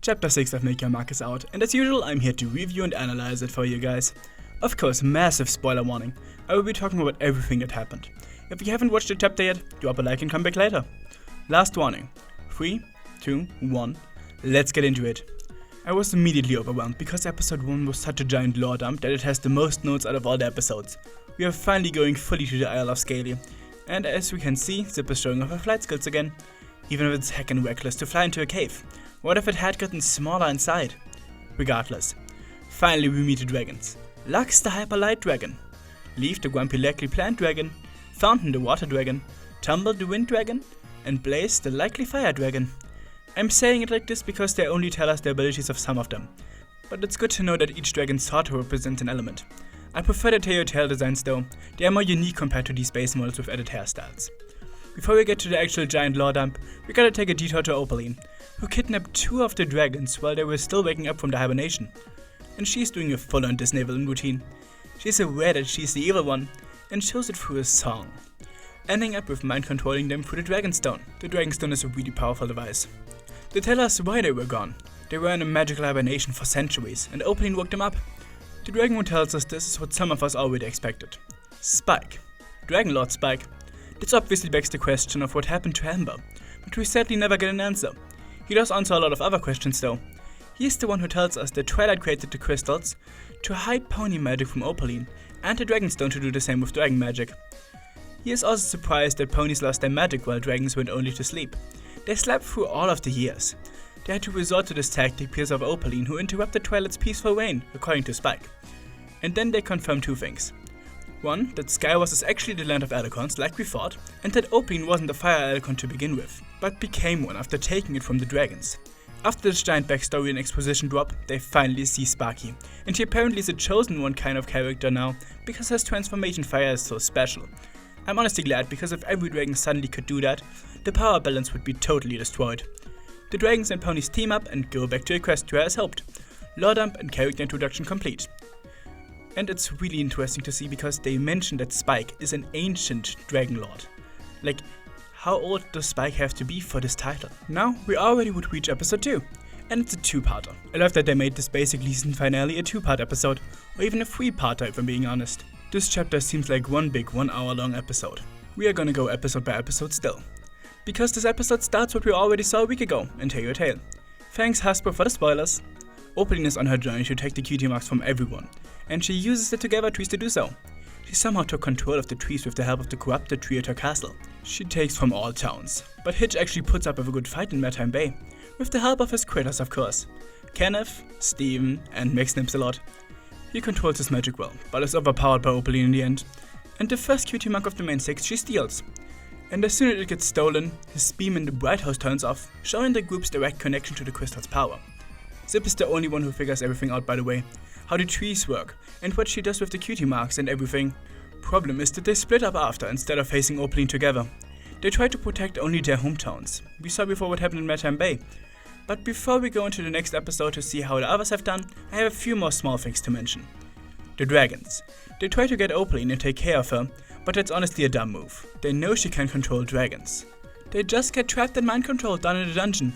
Chapter 6 of Make Your Mark is out, and as usual I'm here to review and analyze it for you guys. Of course, massive spoiler warning, I will be talking about everything that happened. If you haven't watched the chapter yet, drop a like and come back later. Last warning. 3, 2, 1, let's get into it. I was immediately overwhelmed because episode 1 was such a giant lore dump that it has the most notes out of all the episodes. We are finally going fully to the Isle of Scaly, and as we can see, Zip is showing off her flight skills again. Even if it's heckin' reckless to fly into a cave. What if it had gotten smaller inside? Regardless. Finally we meet the dragons. Lux the Hyper Light Dragon, Leaf the Grumpy Likely Plant Dragon, Fountain the Water Dragon, Tumble the Wind Dragon, and Blaze the Likely Fire Dragon. I'm saying it like this because they only tell us the abilities of some of them. But it's good to know that each dragon sort to represent an element. I prefer the tail designs though, they are more unique compared to these base models with added hairstyles. Before we get to the actual giant lore dump, we gotta take a detour to Opaline, who kidnapped 2 of the dragons while they were still waking up from the hibernation. And she's doing a full-on Disney-villain routine. She's aware that she's the evil one, and shows it through a song. Ending up with mind-controlling them through the Dragonstone. The Dragonstone is a really powerful device. They tell us why they were gone. They were in a magical hibernation for centuries, and Opaline woke them up. The Dragon tells us this is what some of us already expected. Spike. Dragon Lord Spike. This obviously begs the question of what happened to Amber, but we sadly never get an answer. He does answer a lot of other questions though. He is the one who tells us that Twilight created the crystals to hide pony magic from Opaline, and the Dragonstone to do the same with dragon magic. He is also surprised that ponies lost their magic while dragons went only to sleep. They slept through all of the years. They had to resort to this tactic because of Opaline, who interrupted Twilight's peaceful reign, according to Spike. And then they confirm 2 things. 1, that Skywars is actually the land of Alicorns, like we thought, and that Opaline wasn't a fire Alicorn to begin with, but became one after taking it from the dragons. After this giant backstory and exposition drop, they finally see Sparky, and he apparently is a chosen one kind of character now, because his transformation fire is so special. I'm honestly glad, because if every dragon suddenly could do that, the power balance would be totally destroyed. The dragons and ponies team up and go back to Equestria as hoped. Lore dump and character introduction complete. And it's really interesting to see because they mention that Spike is an ancient Dragon Lord. Like, how old does Spike have to be for this title? Now, we already would reach episode 2. And it's a 2-parter. I love that they made this basically season finale a 2-part episode, or even a 3-parter if I'm being honest. This chapter seems like one big 1-hour long episode. We are gonna go episode by episode still. Because this episode starts what we already saw a week ago in Tell Your Tale. Thanks Hasbro for the spoilers. Opaline is on her journey to take the cutie marks from everyone, and she uses the Together trees to do so. She somehow took control of the trees with the help of the corrupted tree at her castle. She takes from all towns, but Hitch actually puts up with a good fight in Madtime Bay, with the help of his critters of course. Kenneth, Steven, and Meg snips a lot. He controls his magic well, but is overpowered by Opaline in the end. And the first cutie mark of the main 6 she steals. And as soon as it gets stolen, his beam in the Bright House turns off, showing the group's direct connection to the crystal's power. Zip is the only one who figures everything out by the way, how the trees work, and what she does with the cutie marks and everything. Problem is that they split up after instead of facing Opaline together. They try to protect only their hometowns. We saw before what happened in Madtime Bay. But before we go into the next episode to see how the others have done, I have a few more small things to mention. The dragons. They try to get Opaline and take care of her, but that's honestly a dumb move. They know she can control dragons. They just get trapped in mind control down in the dungeon.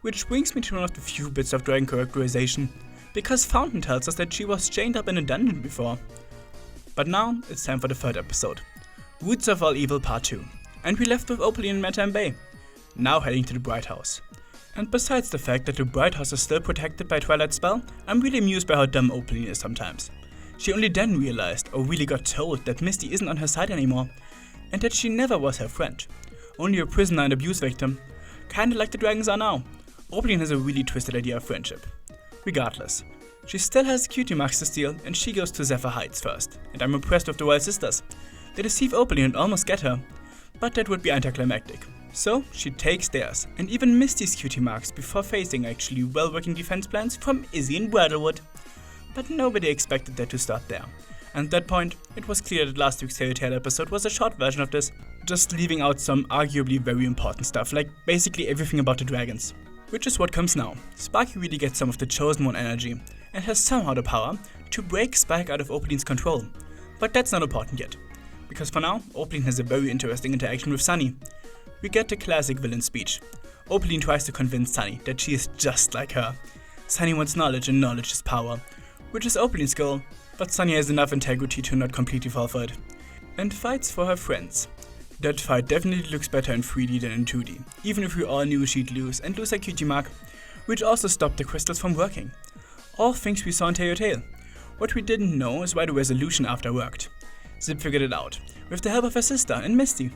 Which brings me to one of the few bits of dragon characterization, because Fountain tells us that she was chained up in a dungeon before. But now, it's time for the 3rd episode, Roots of All Evil Part 2, and we left with Opaline in Madtime Bay, now heading to the Bright House. And besides the fact that the Bright House is still protected by Twilight's spell, I'm really amused by how dumb Opaline is sometimes. She only then realized, or really got told, that Misty isn't on her side anymore, and that she never was her friend, only a prisoner and abuse victim, kinda like the dragons are now. Opaline has a really twisted idea of friendship. Regardless, she still has cutie marks to steal, and she goes to Zephyr Heights first, and I'm impressed with the Wild Sisters. They deceive Opaline and almost get her, but that would be anticlimactic. So she takes theirs, and even Misty's cutie marks before facing actually well-working defense plans from Izzy and Bridlewood. But nobody expected that to start there. And at that point, it was clear that last week's Tell Tale episode was a short version of this, just leaving out some arguably very important stuff, like basically everything about the dragons. Which is what comes now. Sparky really gets some of the Chosen One energy, and has somehow the power to break Spike out of Opaline's control. But that's not important yet, because for now, Opaline has a very interesting interaction with Sunny. We get the classic villain speech. Opaline tries to convince Sunny that she is just like her. Sunny wants knowledge and knowledge is power, which is Opaline's goal, but Sunny has enough integrity to not completely fall for it. And fights for her friends. That fight definitely looks better in 3D than in 2D, even if we all knew she'd lose and lose her cutie mark, which also stopped the crystals from working. All things we saw in Tail. What we didn't know is why the resolution after worked. Zip figured it out, with the help of her sister and Misty.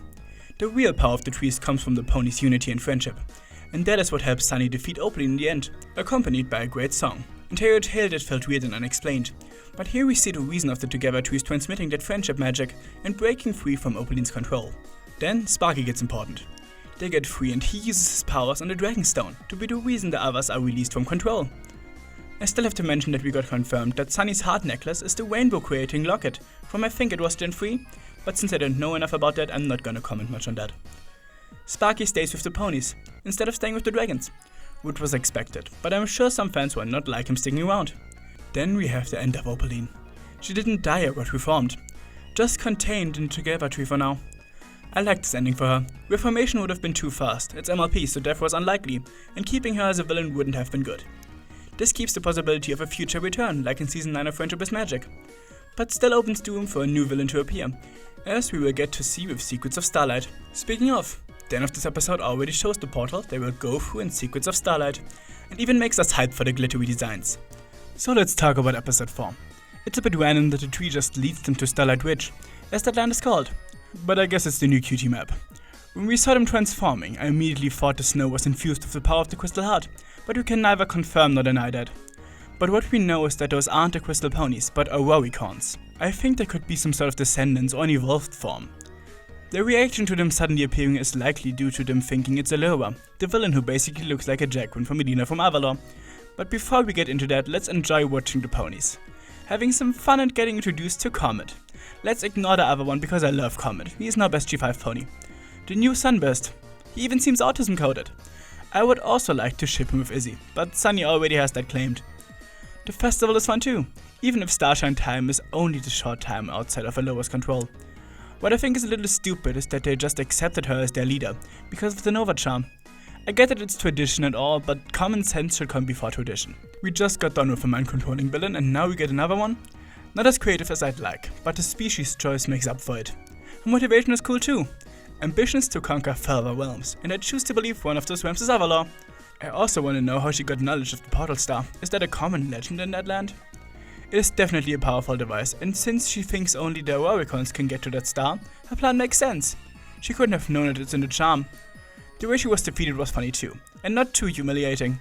The real power of the trees comes from the ponies' unity and friendship, and that is what helps Sunny defeat Opaline in the end, accompanied by a great song. In Tail that felt weird and unexplained, but here we see the reason of the Together trees transmitting that friendship magic and breaking free from Opaline's control. Then Sparky gets important. They get free and he uses his powers on the Dragonstone to be the reason the others are released from control. I still have to mention that we got confirmed that Sunny's heart necklace is the rainbow creating locket from I think it was Gen 3, but since I don't know enough about that, I'm not gonna comment much on that. Sparky stays with the ponies, instead of staying with the dragons, which was expected, but I'm sure some fans will not like him sticking around. Then we have the end of Opaline. She didn't die or got reformed, just contained in the Together tree for now. I liked this ending for her. Reformation would have been too fast, it's MLP so death was unlikely, and keeping her as a villain wouldn't have been good. This keeps the possibility of a future return, like in Season 9 of Friendship is Magic, but still opens the room for a new villain to appear, as we will get to see with Secrets of Starlight. Speaking of, the end of this episode already shows the portal they will go through in Secrets of Starlight, and even makes us hyped for the glittery designs. So let's talk about episode 4. It's a bit random that the tree just leads them to Starlight Ridge, as that land is called, but I guess it's the new cutie map. When we saw them transforming, I immediately thought the snow was infused with the power of the Crystal Heart, but we can neither confirm nor deny that. But what we know is that those aren't the crystal ponies, but Auroricons. I think they could be some sort of descendants or an evolved form. The reaction to them suddenly appearing is likely due to them thinking it's Allura, the villain who basically looks like a Jacqueline from Medina from Avalor. But before we get into that, let's enjoy watching the ponies. Having some fun and getting introduced to Comet. Let's ignore the other one because I love Comet, he is now best G5 pony. The new Sunburst, he even seems autism coded. I would also like to ship him with Izzy, but Sunny already has that claimed. The festival is fun too, even if Starshine time is only the short time outside of Allura's control. What I think is a little stupid is that they just accepted her as their leader, because of the Nova charm. I get that it's tradition and all, but common sense should come before tradition. We just got done with a mind-controlling villain and now we get another one? Not as creative as I'd like, but the species choice makes up for it. Her motivation is cool too. Ambitions to conquer further realms, and I choose to believe one of those realms is Avalor. I also want to know how she got knowledge of the Portal Star. Is that a common legend in that land? It is definitely a powerful device, and since she thinks only the Auroricons can get to that star, her plan makes sense. She couldn't have known it's in the charm. The way she was defeated was funny too, and not too humiliating.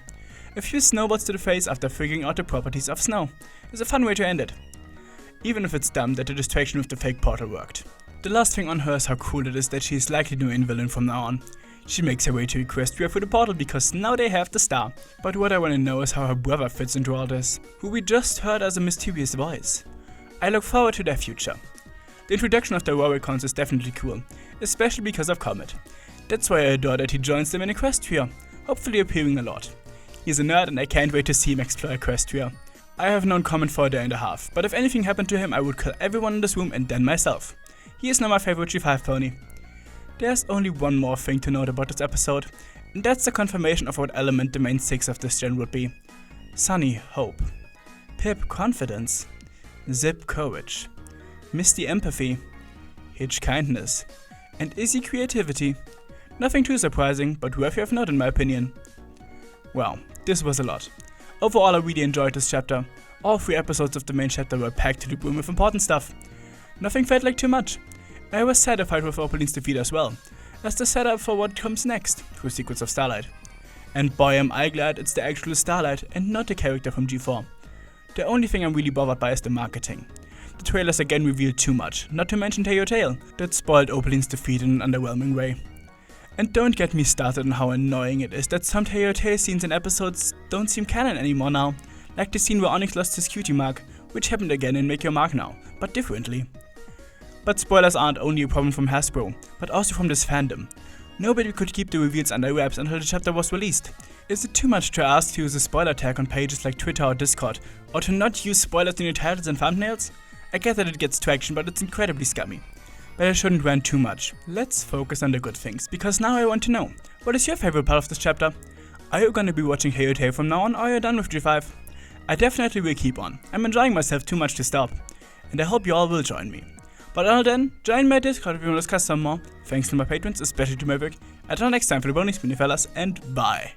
A few snowballs to the face after figuring out the properties of snow is a fun way to end it. Even if it's dumb that the distraction with the fake portal worked. The last thing on her is how cool it is that she is likely the main villain from now on. She makes her way to Equestria through the portal because now they have the star. But what I want to know is how her brother fits into all this, who we just heard as a mysterious voice. I look forward to their future. The introduction of the Auroricons is definitely cool, especially because of Comet. That's why I adore that he joins them in Equestria, hopefully appearing a lot. He's a nerd and I can't wait to see him explore Equestria. I have known Comet for a day and a half, but if anything happened to him I would kill everyone in this room and then myself. He is now my favorite G5 pony. There's only one more thing to note about this episode, and that's the confirmation of what element the main 6 of this gen would be. Sunny, Hope. Pip, Confidence. Zip, Courage. Misty, Empathy. Hitch, Kindness. And Izzy, Creativity. Nothing too surprising, but worthy of note in my opinion. Well, this was a lot. Overall I really enjoyed this chapter. All 3 episodes of the main chapter were packed to the brim with important stuff. Nothing felt like too much. I was satisfied with Opaline's defeat as well, as the setup for what comes next through Secrets of Starlight. And boy am I glad it's the actual Starlight and not the character from G4. The only thing I'm really bothered by is the marketing. The trailers again revealed too much, not to mention Tail, that spoiled Opaline's defeat in an underwhelming way. And don't get me started on how annoying it is that some Tail scenes in episodes don't seem canon anymore now, like the scene where Onyx lost his cutie mark, which happened again in Make Your Mark Now, but differently. But spoilers aren't only a problem from Hasbro, but also from this fandom. Nobody could keep the reveals under wraps until the chapter was released. Is it too much to ask to use a spoiler tag on pages like Twitter or Discord, or to not use spoilers in your titles and thumbnails? I get that it gets traction, but it's incredibly scummy. But I shouldn't rant too much. Let's focus on the good things, because now I want to know, What is your favorite part of this chapter? Are you gonna be watching Hayotei from now on, or are you done with G5? I definitely will keep on. I'm enjoying myself too much to stop. And I hope you all will join me. But until then, join my Discord if you want to discuss some more. Thanks to my patrons, especially to Maverick. Until next time for the bonus mini fellas, and bye.